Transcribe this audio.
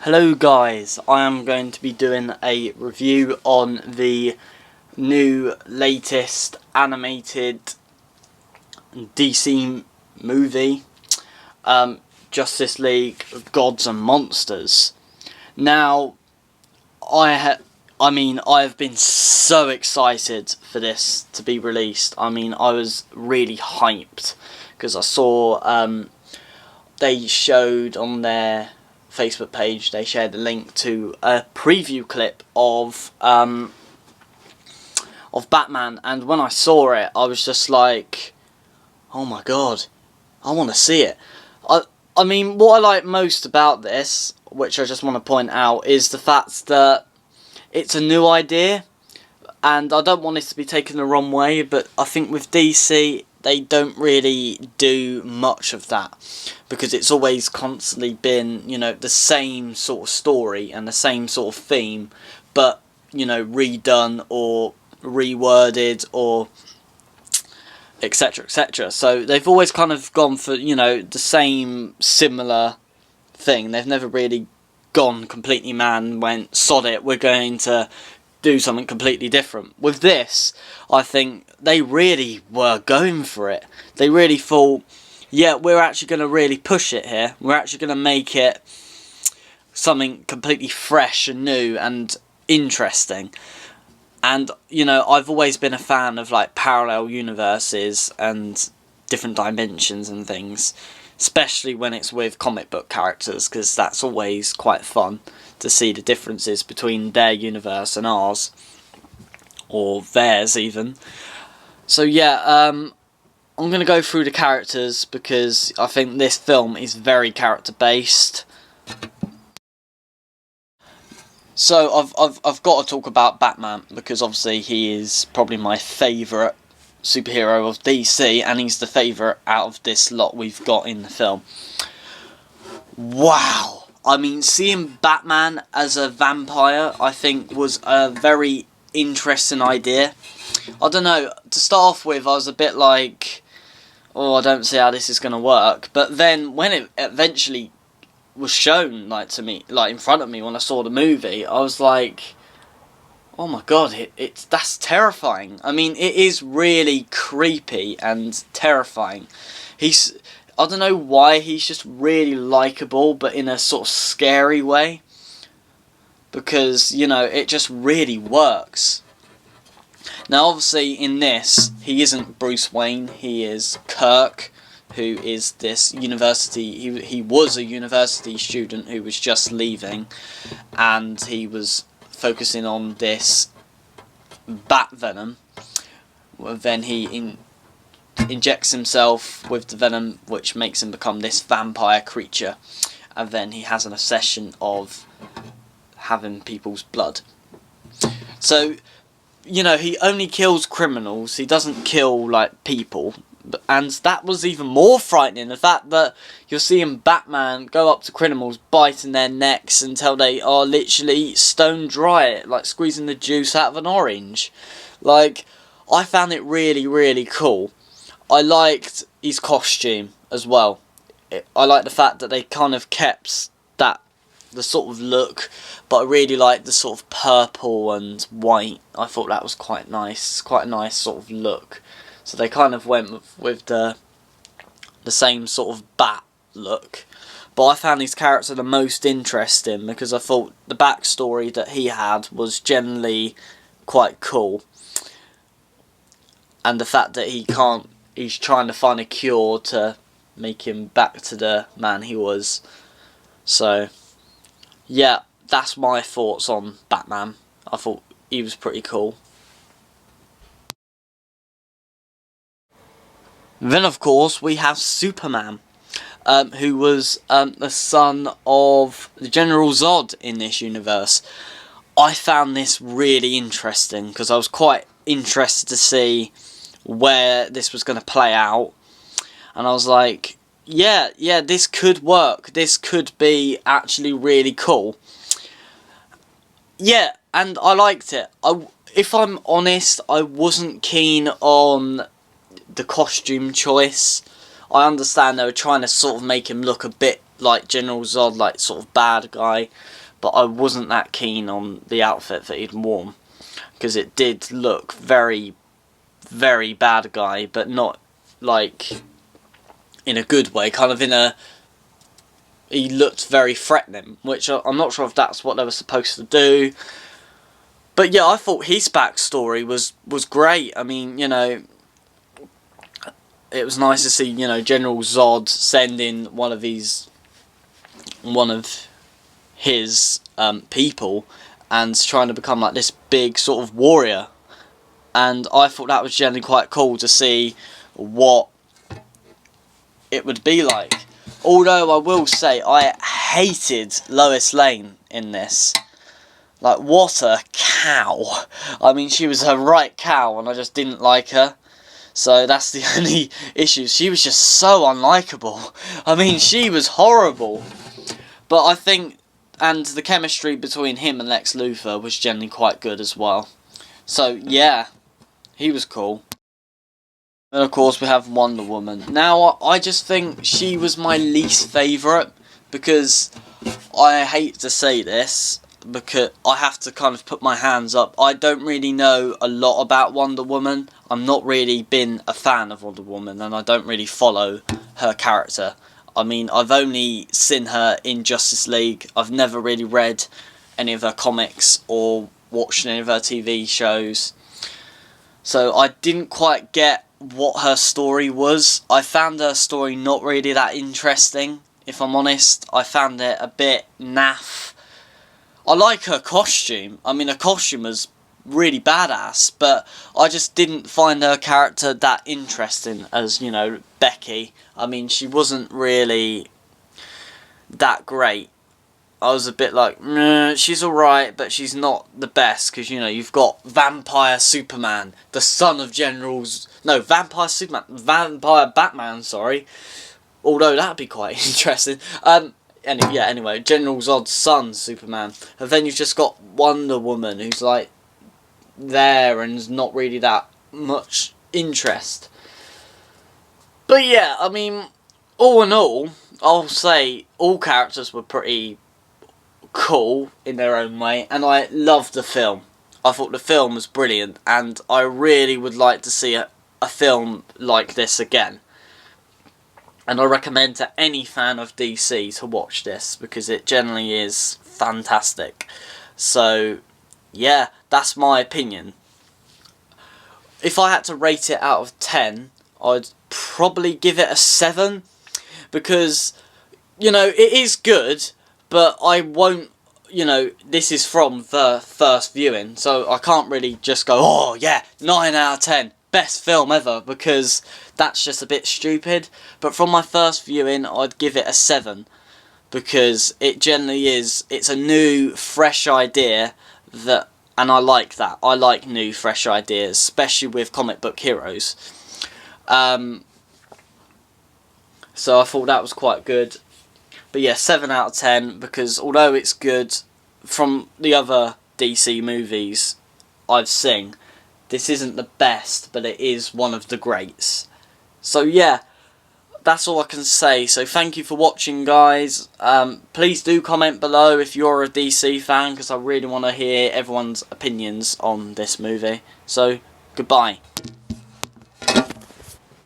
Hello guys, I am going to be doing a review on the new latest animated DC movie, Justice League Gods and Monsters. Now, I have been so excited for this to be released. I was really hyped because I saw they showed on their Facebook page, they shared a link to a preview clip of Batman, and when I saw it, I was just like, oh my god, I want to see it. What I like most about this, which I just want to point out, is the fact that it's a new idea, and I don't want this to be taken the wrong way, but I think with DC, they don't really do much of that, because it's always constantly been, the same sort of story and the same sort of theme, but, redone or reworded or etc, etc. So they've always kind of gone for, the same similar thing. They've never really gone completely mad and went, sod it, we're going to do something completely different. With this, I think they really were going for it. They really thought, yeah, we're actually going to really push it here. We're actually going to make it something completely fresh and new and interesting. And, I've always been a fan of, like, parallel universes and different dimensions and things, especially when it's with comic book characters, because that's always quite fun to see the differences between their universe and ours, or theirs even. So yeah, I'm going to go through the characters because I think this film is very character based. So I've got to talk about Batman, because obviously he is probably my favourite superhero of DC, and he's the favourite out of this lot we've got in the film. Wow! Seeing Batman as a vampire, I think, was a very interesting idea. I don't know, to start off with, I was a bit like, oh, I don't see how this is going to work. But then, when it eventually was shown, to me, in front of me when I saw the movie, I was like, oh my god, that's terrifying. It is really creepy and terrifying. I don't know why, he's just really likeable, but in a sort of scary way. Because, it just really works. Now, obviously, in this, he isn't Bruce Wayne, he is Kirk, who is this university, he was a university student who was just leaving, and he was focusing on this bat venom. Then he injects himself with the venom, which makes him become this vampire creature, and then he has an obsession of having people's blood. So, he only kills criminals, he doesn't kill, people, and that was even more frightening, the fact that you're seeing Batman go up to criminals, biting their necks until they are literally stone dry, like squeezing the juice out of an orange. I found it really, really cool. I liked his costume as well. I like the fact that they kind of kept the sort of look, but I really liked the sort of purple and white. I thought that was quite nice, quite a nice sort of look. So they kind of went with the same sort of bat look. But I found his character the most interesting because I thought the backstory that he had was generally quite cool. And the fact that he's trying to find a cure to make him back to the man he was. So, yeah, that's my thoughts on Batman. I thought he was pretty cool. Then, of course, we have Superman, who was the son of the General Zod in this universe. I found this really interesting because I was quite interested to see where this was going to play out, and I was like, yeah, this could work, this could be actually really cool. Yeah, and I liked it. If I'm honest, I wasn't keen on the costume choice. I understand they were trying to sort of make him look a bit like General Zod, like sort of bad guy, but I wasn't that keen on the outfit that he'd worn, because it did look very, very bad guy, but not like in a good way, kind of in a, he looked very threatening, which I'm not sure if that's what they were supposed to do. But yeah, I thought his backstory was great. I mean, you know, it was nice to see, you know, General Zod send in one of his people and trying to become like this big sort of warrior. And I thought that was generally quite cool to see what it would be like. Although I will say I hated Lois Lane in this. Like, what a cow. I mean, she was a right cow and I just didn't like her. So that's the only issue. She was just so unlikable. I mean, she was horrible. But I think, and the chemistry between him and Lex Luthor was generally quite good as well. So yeah, he was cool. And of course we have Wonder Woman. Now, I just think she was my least favourite, because I hate to say this, because I have to kind of put my hands up. I don't really know a lot about Wonder Woman. I'm not really been a fan of Wonder Woman, and I don't really follow her character. I mean, I've only seen her in Justice League. I've never really read any of her comics or watched any of her TV shows. So I didn't quite get what her story was. I found her story not really that interesting, if I'm honest. I found it a bit naff. I like her costume. I mean, her costume was really badass, but I just didn't find her character that interesting as, you know, Becky. I mean, she wasn't really that great. I was a bit like, she's alright, but she's not the best, because, you know, you've got Vampire Superman, the son of Generals... No, Vampire Batman, sorry. Although, that'd be quite interesting. Anyway, General Zod's son, Superman. And then you've just got Wonder Woman, who's, like, there and is not really that much interest. But yeah, I mean, all in all, I'll say all characters were pretty cool in their own way, and I loved the film. I thought the film was brilliant, and I really would like to see a film like this again. And I recommend to any fan of DC to watch this, because it generally is fantastic. So, yeah, that's my opinion. If I had to rate it out of 10, I'd probably give it a 7. Because, you know, it is good, but I won't, you know, this is from the first viewing, so I can't really just go, oh yeah, 9 out of 10, best film ever, because that's just a bit stupid. But from my first viewing, I'd give it a 7, because it generally is, it's a new, fresh idea, that, and I like that. I like new, fresh ideas, especially with comic book heroes. So I thought that was quite good. But yeah, 7 out of 10, because although it's good from the other DC movies I've seen, this isn't the best, but it is one of the greats. So yeah, that's all I can say. So thank you for watching, guys. Please do comment below if you're a DC fan, because I really want to hear everyone's opinions on this movie. So, goodbye.